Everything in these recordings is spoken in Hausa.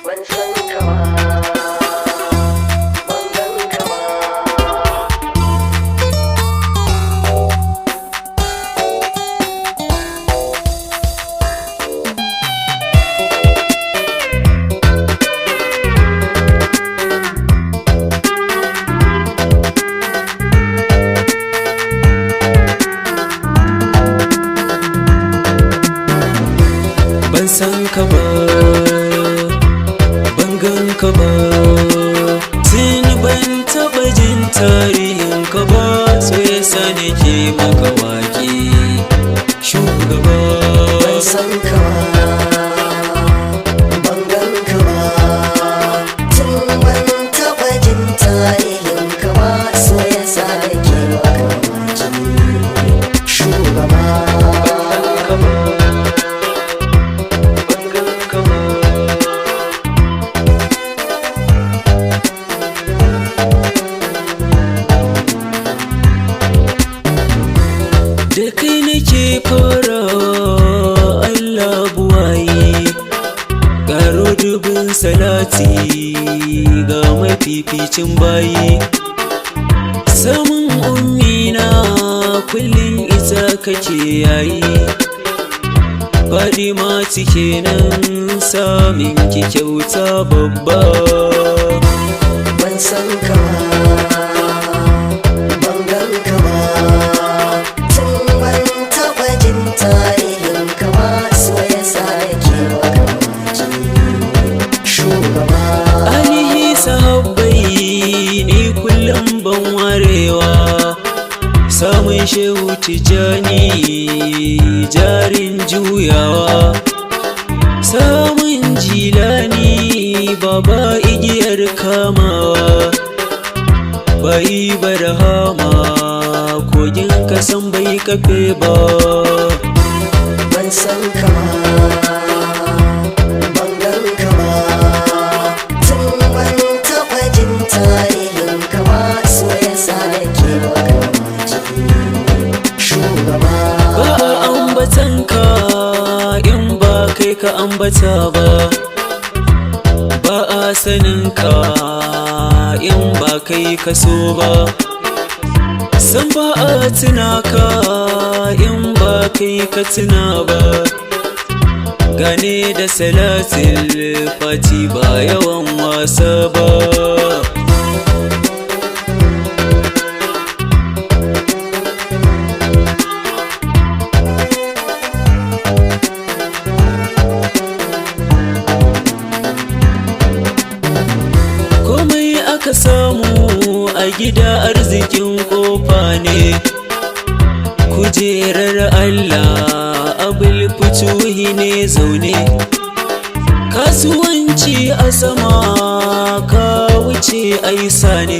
Bangankaba tun ban taɓa jin tarihin ka ba, so yasa nake maka waƙe shugaba. Ban san ka bangankaba tun ban taɓa jin tarihin ka ba, so yasa nake maka waƙe shugaba. Da kai nake fara Allah buwaye, ƙaro dubin salati ga mafificin bayi. Samun ummina kullum ita kake yayi, Fadima kenan samin ki kyauta babba. Ban san ka bangankaba tun ban taɓa jin tarihin ka ba, so yasa nake maka waƙe shugaba. Alihi sahabbai ni kullum ban warewa, samun shehu tijani jarin juyawa, samun jilani baba igiyar kamawa, bai barhama kogin kasan bai kafe ba. Ban san ka bangankaba tun ban taɓa jin tarihin ka ba, so yasa nake maka waƙe shugaba. Ba a ambatanka in ba kai ka ambata ba, ba a saninka in ba kai ka so ba, san ba a tuna ka in ba kai ka tuna ba. Gane da salatil fati ba yawan wasa ba. Komai aka samu a gida arzikin kofa ne, kujerar Allah abul futuhi ne zaune. Kasuwanci a sama ka wuce aisa ne,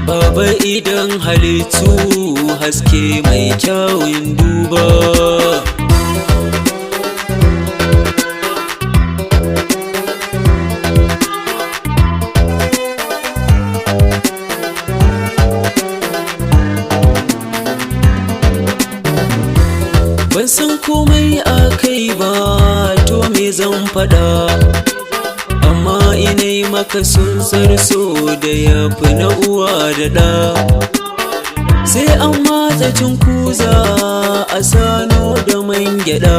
baba idan halittu haske mai kyawun duba. Ban san komai a kai ba, to me zan faɗa, amma inai maka sun so da ya fi na uwa da ɗa. Sai an matsa kuza a sano da man gyaɗa,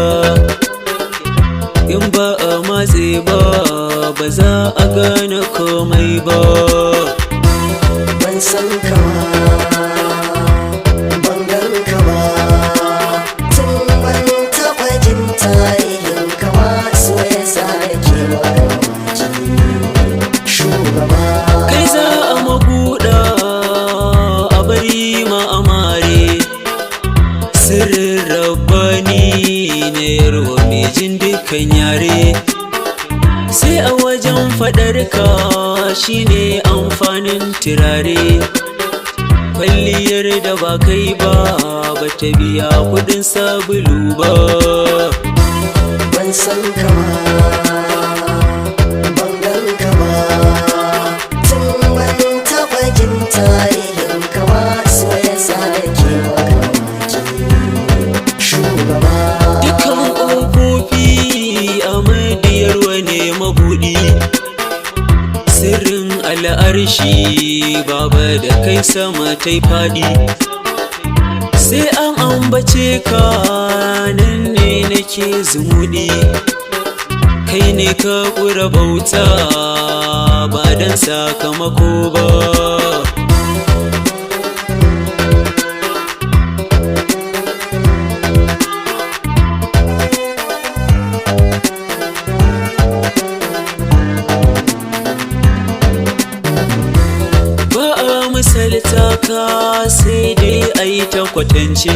in ba a matse ba ba za a gane komai ba. Ban san ka bangankaba tun ban taɓa jin tarihin ka ba, so yasa nake maka waƙe shugaba. Kai za a mabuɗa a bari ma amare, sirrin rabbani na yarwa mai jin dukkan yare. Sai a wajen faɗarka shine amfanin turare, kwalliyar da ba kai ba bata biya kuɗin sabulu ba. Ban san ka bangankaba tun ban taɓa jin tarihin ka ba, so yasa nake maka waƙe shugaba. Dukan ƙofofi a madiyar wane mabuɗi mabuɗi, sirrin al'arshi baba da kai sama ta yi faɗi. Sai an ambace ka nan ne nake zumuɗi, kai ne ka ƙura bauta ba don sakamako ba. Misalta ka sai dai a yi ta kwatance,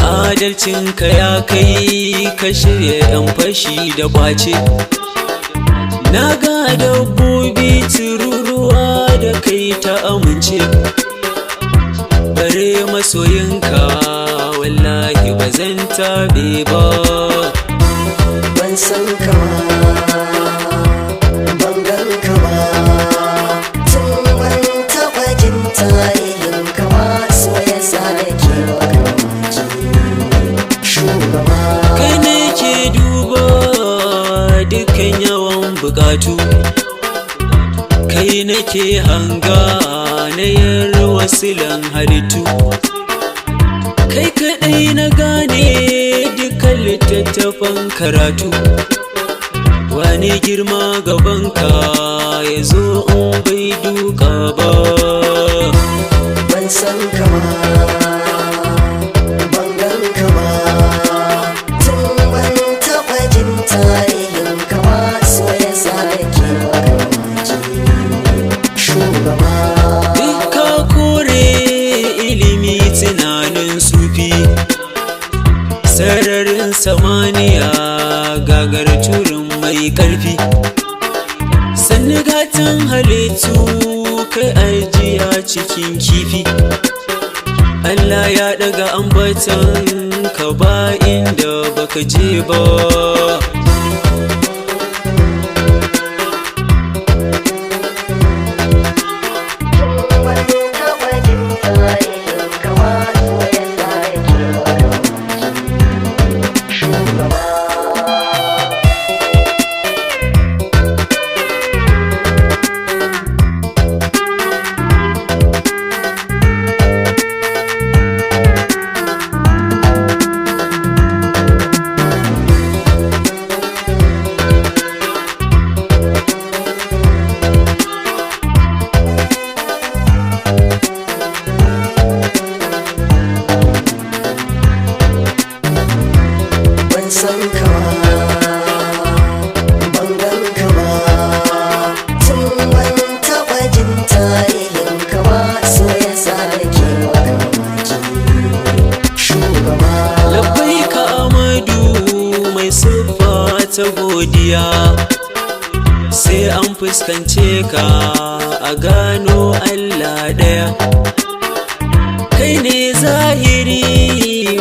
adalcinka ya kai ka shirya 'yan fashi da kwace. Na ga dabbobi tururuwa da kai ta amince, bare masoyinka wallahi ba zan taɓe ba. Ban san ka ban gan ka ba, tarihin kama so ya sa da ke shugaba. Kai ne ke duba dukkan yawan bukatu, kai nake hanga na yar wasilan halittu. Kai kaɗai na gane dukkan littattafan karatu, wane girma gabanka ya zo in bai duka ba. Ban san ka ba ban gan ka ba, tun ban taɓa jin tarihin kama so ya sa da ke shugaba. Duka kore ilimi tunanin sufi, sararin samaniya gagar turin mai ƙarfi. Sannu gatan halittu kai ajiya cikin kifi, Allah ya daga ambatan ka ba inda baka je ba. Ta godiya sai an fuskance ka a gano Allah ɗaya. Kai ne zahiri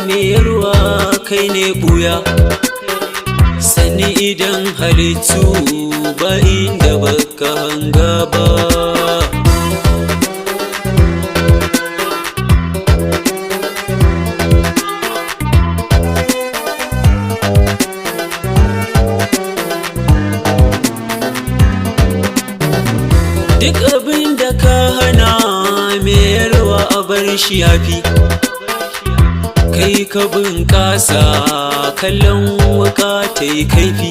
mai ruwa, kai ne buya, sani idan halittu ba inda baka hanga ba. Duk abin da ka hana mai yarwa a bar shi yafi, kai ka bunƙasa kallon wuka ta yi kaifi.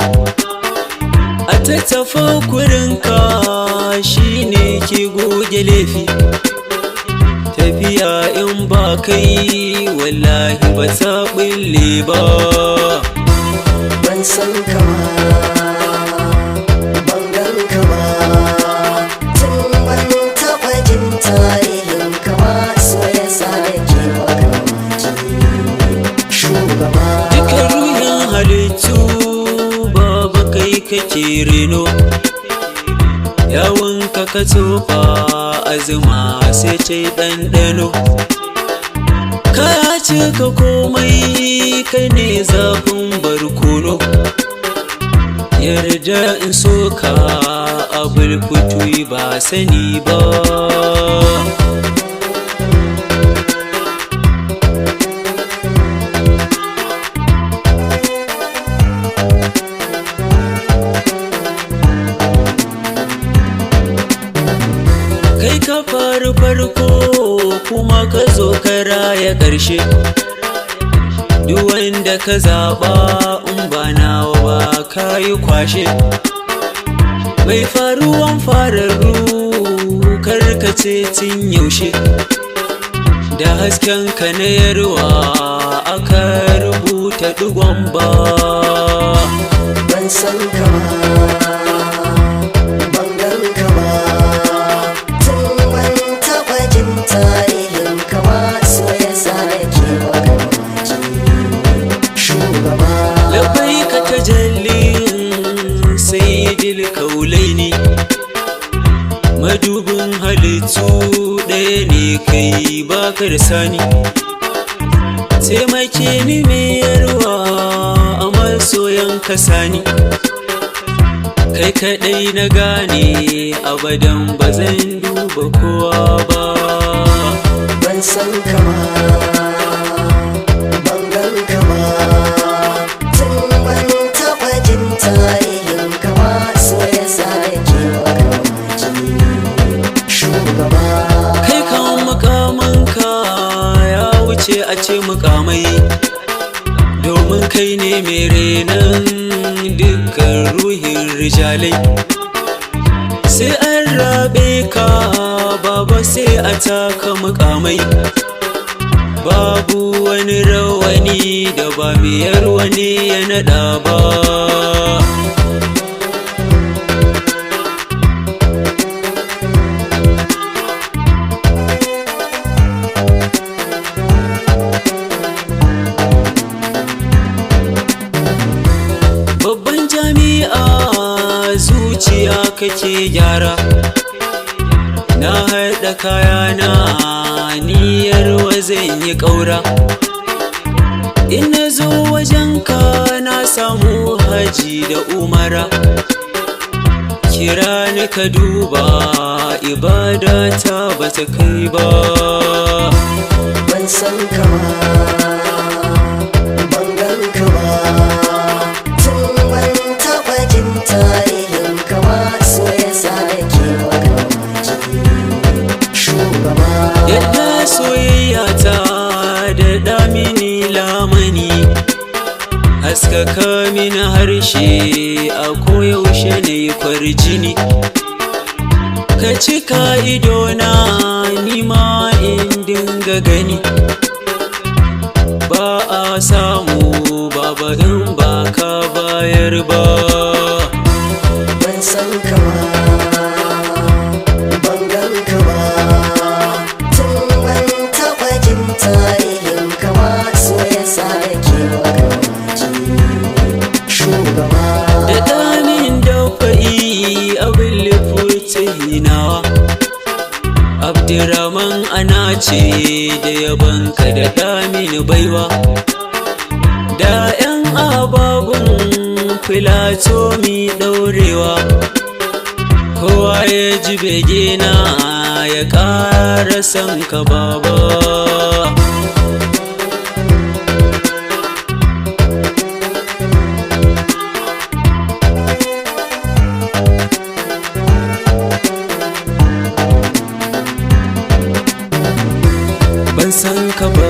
A tattafa kurinka shi ne ke goge laifi, tafiya in ba kai wallahi ba ta ɓulle ba. Ban san ka ban gan ka ba, tarihin kama so ya sa da ke shugaba. Duka ruhin halittu baba kai kake reno, yawon ka tofa azuma sai ce ɗanɗano. Ka cika komai kai ne zafin barkono, yarda in soka abul futuhi ba sani ba. kai ka faru farko kuma ka zo ka raya ƙarshe. Duk wanda ka zaɓa in ba nawa ba ka yi kwashe. Mai faruwan fararru karkace tun yaushe. Da hasken ka na yarwa aka rubuta digon ba. Ban san ka ba, ban gan ka ba, tun ban taɓa jin tarihin ka ba, so yasa nake maka mamaki shugaba. Labai ka tajallin sayyidil kaulaini, madubin halittu ɗaya ne kai baka da sani. Taimake ni mai yarwa a masoyan ka sani. Kai kaɗai na gane abadan ba zan duba kowa ba. Ban san ka ba, ban gan ka ba, tun ban taɓa jin tarihin ka ba, so yasa nake maka mamaki shugaba. Kai kan mukamanka ya wuce a ce mukamai, domin kai ne mai renon dukkan ruhin rijalai. Sai an rabe ka baba sai a taka mukamai. Babu wani rawani da ba miyar wani ya naɗa ba. Babban jami'a zuciya kake gyara. Na haɗa kayana niyyar zan yi ƙaura. In na zo wajenka na samu haji da umara. Kira ni ka duba ibadata ba ta kai ba. Ban san ka ba, ban gan ka ba, tun ban taɓa jin tarihin ka ba, so yasa nake maka mamaki shugaba. Yadda soyayya ta da damini lamani, haskaka mini harshe a koyaushe ne kwarjini. Ka cika idona nima in dinga gani. Ba a samu baba in ba ka bayar ba. Ban san ka ba, ban gan ka ba, tun ban taɓa jin tarihin ka ba, so yasa nake maka mamaki shugaba. Da damin dafa'i abin Futuhi nawa. Abdurrahman Anace da yabanka da damin baiwa. Da 'yan ababun filato mi ɗaurewa. Kowa ya ji begena ya ƙara san ka baba. Ban san ka ba,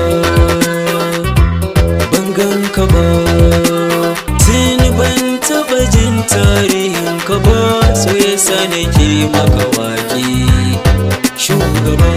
ban gan ka ba, tun ban taɓa jin tarihin ka ba, so yasa nake maka waƙe shugaba.